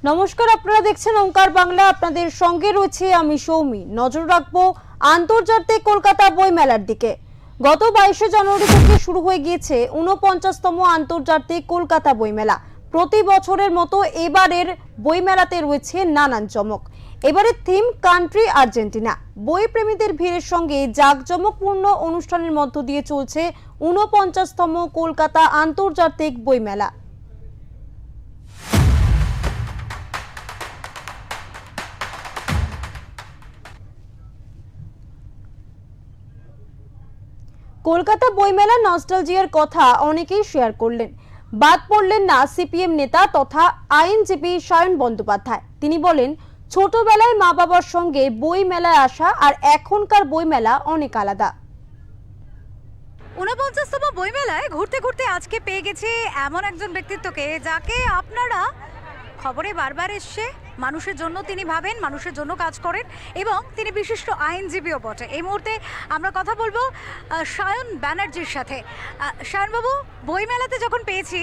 নমস্কার, আপনারা দেখছেন ওঙ্কার বাংলা। আপনাদের সঙ্গে রয়েছে আমি সৌমি। নজর রাখবো আন্তর্জাতিক কলকাতা বইমেলার দিকে। গত 22শে জানুয়ারি থেকে শুরু হয়ে গিয়েছে 49তম আন্তর্জাতিক কলকাতা বইমেলা। প্রতি বছরের মতো এবারের বইমেলাতে রয়েছে নানান চমক। এবারের থিম কান্ট্রি আর্জেন্টিনা। বই প্রেমীদের ভিড়ের সঙ্গে জাঁকজমকপূর্ণ অনুষ্ঠানের মধ্য দিয়ে চলছে 49তম কলকাতা আন্তর্জাতিক বইমেলা। কলকাতা বইমেলা নস্টালজিয়ার কথা অনেকেই শেয়ার করলেন। বাদ পড়লেন না সিপিএম নেতা তথা আইনজীবী সায়ন বন্দ্যোপাধ্যায়। তিনি বলেন, ছোটবেলায় মা বাবার সঙ্গে বই মেলায় আসা আর এখনকার বইমেলা অনেক আলাদা। 49তম বইমেলায় ঘুরতে ঘুরতে আজকে পেয়ে গেছি এমন একজন ব্যক্তিত্বকে যাকে আপনারা খবরে বারবার এসছে। মানুষের জন্য তিনি ভাবেন, মানুষের জন্য কাজ করেন এবং তিনি বিশিষ্ট আইনজীবীও বটে। এই মুহূর্তে আমরা কথা বলবো সায়ন ব্যানার্জির সাথে। সায়নবাবু, বইমেলাতে যখন পেয়েছি,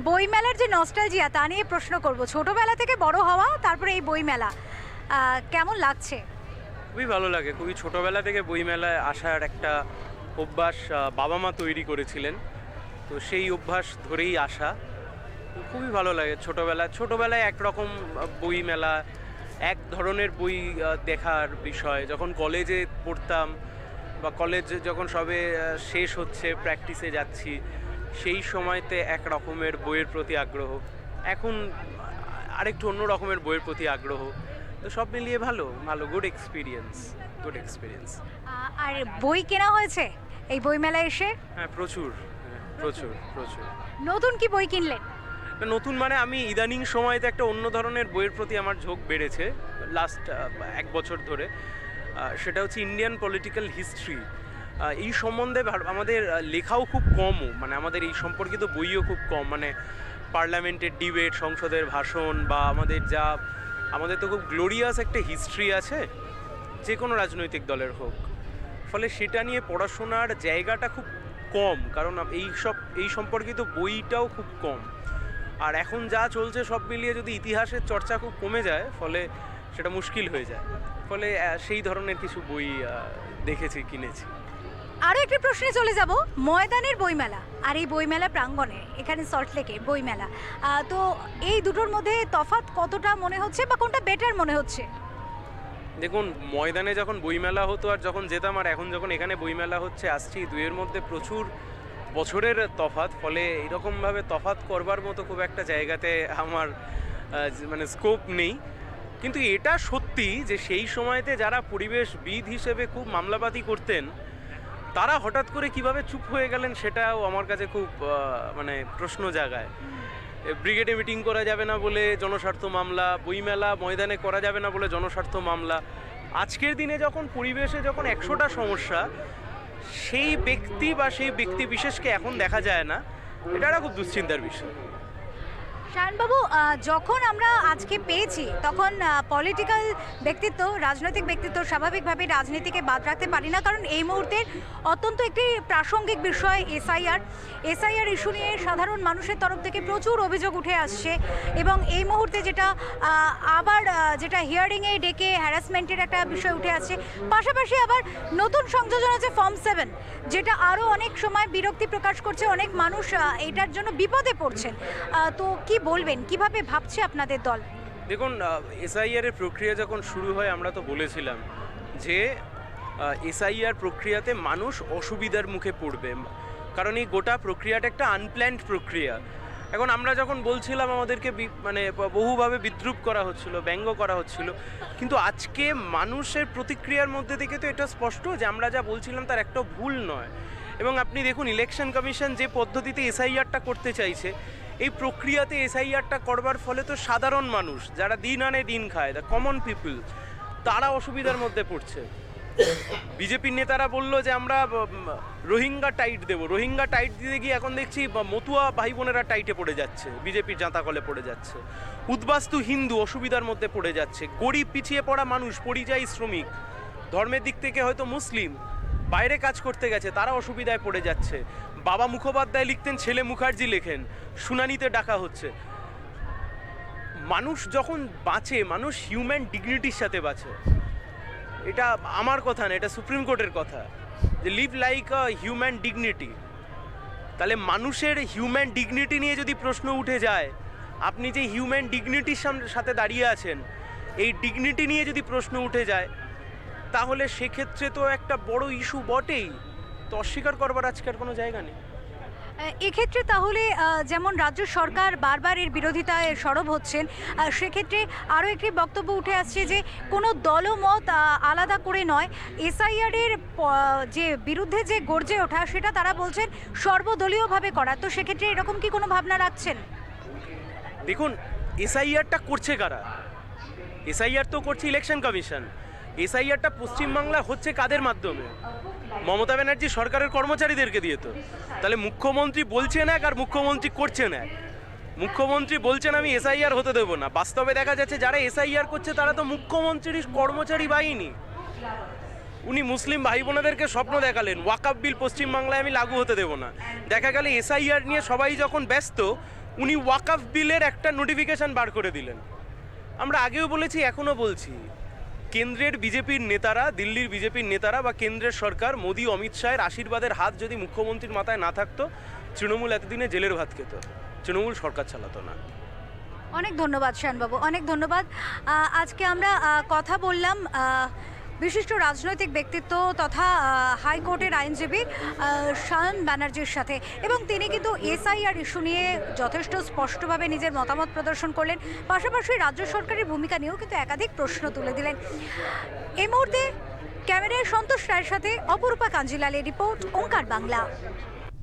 বইমেলার যে নস্টালজিয়া তা নিয়ে প্রশ্ন করব। ছোটবেলা থেকে বড় হওয়া, তারপরে এই বইমেলা কেমন লাগছে? খুবই ভালো লাগে। খুবই ছোটোবেলা থেকে বইমেলায় আসার একটা অভ্যাস বাবা মা তৈরি করেছিলেন, তো সেই অভ্যাস ধরেই আসা। খুবই ভালো লাগে। ছোটোবেলায় একরকম বই মেলা, এক ধরনের বই দেখার বিষয়। যখন কলেজে পড়তাম বা কলেজ যখন সবে শেষ হচ্ছে, প্র্যাকটিসে যাচ্ছি, সেই সময়তে এক রকমের বইয়ের প্রতি আগ্রহ, এখন আরেকটু অন্য রকমের বইয়ের প্রতি আগ্রহ। তো সব মিলিয়ে ভালো গুড এক্সপিরিয়েন্স। আর বই কেনা হয়েছে এই বইমেলায় এসে? হ্যাঁ, প্রচুর। নতুন কি বই কিনলেন? নতুন মানে আমি ইদানিং সময়তে একটা অন্য ধরনের বইয়ের প্রতি আমার ঝোঁক বেড়েছে লাস্ট 1 বছর ধরে। সেটা হচ্ছে ইন্ডিয়ান পলিটিক্যাল হিস্ট্রি। এই সম্বন্ধে আমাদের লেখাও খুব কম, মানে আমাদের এই সম্পর্কিত বইও খুব কম। মানে পার্লামেন্টের ডিবেট, সংসদের ভাষণ বা আমাদের তো খুব গ্লোরিয়াস একটা হিস্ট্রি আছে, যে কোনো রাজনৈতিক দলের হোক। ফলে সেটা নিয়ে পড়াশোনার জায়গাটা খুব কম, কারণ এই সম্পর্কিত বইটাও খুব কম। আর এখন যা চলছে সব মিলিয়ে যদি ইতিহাসের চর্চা খুব কমে যায়, ফলে সেটা মুশকিল হয়ে যায়। ফলে সেই ধরনের কিছু বই দেখেছি, কিনেছি। আরও একটি প্রশ্নে চলে যাব। ময়দানের বইমেলা আর এই বইমেলা প্রাঙ্গণে এখানে সল্টলেকে বইমেলা, তো এই দুটোর মধ্যে তফাৎ কতটা মনে হচ্ছে বা কোনটা বেটার মনে হচ্ছে? দেখুন, ময়দানে যখন বইমেলা হতো আর যখন যেতাম, আর এখন যখন এখানে বইমেলা হচ্ছে আসছি, দুইয়ের মধ্যে প্রচুর বছরের তফাৎ। ফলে এরকমভাবে তফাৎ করবার মতো খুব একটা জায়গাতে আমার মানে স্কোপ নেই। কিন্তু এটা সত্যি যে সেই সময়তে যারা পরিবেশবিদ হিসেবে খুব মামলাপাতি করতেন, তারা হঠাৎ করে কিভাবে চুপ হয়ে গেলেন, সেটাও আমার কাছে খুব মানে প্রশ্ন জাগায়। ব্রিগেডে মিটিং করা যাবে না বলে জনস্বার্থ মামলা, বইমেলা ময়দানে করা যাবে না বলে জনস্বার্থ মামলা। আজকের দিনে যখন পরিবেশে যখন 100টা সমস্যা, সেই ব্যক্তি বা সেই ব্যক্তি বিশেষকে এখন দেখা যায় না, এটা একটা খুব দুশ্চিন্তার বিষয়। শায়নবাবু, যখন আমরা আজকে পেয়েছি তখন পলিটিক্যাল ব্যক্তিত্ব, রাজনৈতিক ব্যক্তিত্ব, স্বাভাবিকভাবে রাজনীতিকে বাদ রাখতে পারি না, কারণ এই মুহূর্তের অত্যন্ত একটি প্রাসঙ্গিক বিষয় এসআইআর ইস্যু নিয়ে সাধারণ মানুষের তরফ থেকে প্রচুর অভিযোগ উঠে আসছে এবং এই মুহূর্তে যেটা হিয়ারিংয়ে ডেকে হ্যারাসমেন্টের একটা বিষয় উঠে আসছে। পাশাপাশি আবার নতুন সংযোজন আছে ফর্ম 7, যেটা আরও অনেক সময় বিরক্তি প্রকাশ করছে। অনেক মানুষ এটার জন্য বিপদে পড়ছেন। তো কি বলবেন, কিভাবে ভাবছে আপনাদের দল? দেখুন, এসআইআর এর প্রক্রিয়া যখন শুরু হয়, আমরা তো বলেছিলাম যে এসআইআর প্রক্রিয়াতে মানুষ অসুবিধার মুখে পড়বে, কারণ এই গোটা প্রক্রিয়াটা একটা আনপ্ল্যান্ড প্রক্রিয়া। এখন আমরা যখন বলছিলাম, আমাদেরকে মানে বহুভাবে বিদ্রূপ করা হচ্ছিল, ব্যঙ্গ করা হচ্ছিল, কিন্তু আজকে মানুষের প্রতিক্রিয়ার মধ্যে থেকে তো এটা স্পষ্ট যে আমরা যা বলছিলাম তার একটা ভুল নয়। এবং আপনি দেখুন, ইলেকশন কমিশন যে পদ্ধতিতে এসআইআরটা করতে চাইছে, এই প্রক্রিয়াতে এসআইআরটা করবার ফলে তো সাধারণ মানুষ, যারা দিন আনে দিন খায়, দ্য কমন পিপল, তারা অসুবিধার মধ্যে পড়ছে। বিজেপির নেতারা বললো যে আমরা রোহিঙ্গা টাইট দেবো। রোহিঙ্গা টাইট দিতে গিয়ে এখন দেখছি মতুয়া ভাই বোনেরা টাইটে পড়ে যাচ্ছে, বিজেপির জাঁতাকলে পড়ে যাচ্ছে। উদ্বাস্তু হিন্দু অসুবিধার মধ্যে পড়ে যাচ্ছে। গরিব পিছিয়ে পড়া মানুষ, পরিযায়ী শ্রমিক, ধর্মের দিক থেকে হয়তো মুসলিম, বাইরে কাজ করতে গেছে, তারা অসুবিধায় পড়ে যাচ্ছে। বাবা মুখোপাধ্যায় লিখতেন, ছেলে মুখার্জি লেখেন, শুনানিতে ডাকা হচ্ছে। মানুষ যখন বাঁচে, মানুষ হিউম্যান ডিগনিটির সাথে বাঁচে। এটা আমার কথা না, এটা সুপ্রিম কোর্টের কথা, যে লিভ লাইক আ হিউম্যান ডিগনিটি। তাহলে মানুষের হিউম্যান ডিগনিটি নিয়ে যদি প্রশ্ন উঠে যায়, আপনি যে হিউম্যান ডিগনিটির সাথে দাঁড়িয়ে আছেন, এই ডিগনিটি নিয়ে যদি প্রশ্ন উঠে যায়, তাহলে সেক্ষেত্রে তো একটা বড় ইস্যু বটেই। তো অস্বীকার করবার আজকে আর কোনো জায়গা নেই। এক্ষেত্রে তাহলে যেমন রাজ্য সরকার বারবার এর বিরোধিতায় সরব হচ্ছেন, সেক্ষেত্রে আরও একটি বক্তব্য উঠে আসছে যে কোনো দলমত আলাদা করে নয়, এসআইআরের যে বিরুদ্ধে যে গর্জে ওঠা, সেটা তারা বলছেন সর্বদলীয়ভাবে করা। তো সেক্ষেত্রে এরকম কি কোনো ভাবনা রাখছেন? দেখুন, এসআইআরটা করছে কারা? এসআইআর তো করছে ইলেকশন কমিশন। এসআইআরটা পশ্চিমবাংলা হচ্ছে কাদের মাধ্যমে? মমতা ব্যানার্জি সরকারের কর্মচারীদেরকে দিয়ে। তো তাহলে মুখ্যমন্ত্রী বলছেন এক আর মুখ্যমন্ত্রী করছেন এক। মুখ্যমন্ত্রী বলছেন আমি এসআইআর হতে দেবো না, বাস্তবে দেখা যাচ্ছে যারা এসআইআর করছে তারা তো মুখ্যমন্ত্রীর কর্মচারী বাহিনী। উনি মুসলিম ভাই বোনেদেরকে স্বপ্ন দেখালেন ওয়াকফ বিল পশ্চিমবাংলায় আমি লাগু হতে দেবো না। দেখা গেল এসআইআর নিয়ে সবাই যখন ব্যস্ত, উনি ওয়াকফ বিলের একটা নোটিফিকেশন বার করে দিলেন। আমরা আগেও বলেছি, এখনও বলছি, কেন্দ্রের বিজেপির নেতারা, দিল্লির বিজেপির নেতারা বা কেন্দ্রের সরকার, মোদি অমিত শাহের আশীর্বাদের হাত যদি মুখ্যমন্ত্রীর মাথায় না থাকতো, তৃণমূল এতদিনে জেলের ভাত খেত, তৃণমূল সরকার চালাতো না। অনেক ধন্যবাদ শায়নবাবু, অনেক ধন্যবাদ। আজকে আমরা কথা বললাম বিশিষ্ট রাজনৈতিক ব্যক্তিত্ব তথা হাইকোর্টের আইনজীবী শায়ন ব্যানার্জির সাথে, এবং তিনি কিন্তু এসআইআর ইস্যু নিয়ে যথেষ্ট স্পষ্টভাবে নিজের মতামত প্রদর্শন করলেন। পাশাপাশি রাজ্য সরকারের ভূমিকা নিয়েও কিন্তু একাধিক প্রশ্ন তুলে দিলেন। এই মুহূর্তে ক্যামেরায় সন্তোষ রায়ের সাথে অপরূপা কাঞ্জিলালের রিপোর্ট, ওঙ্কার বাংলা।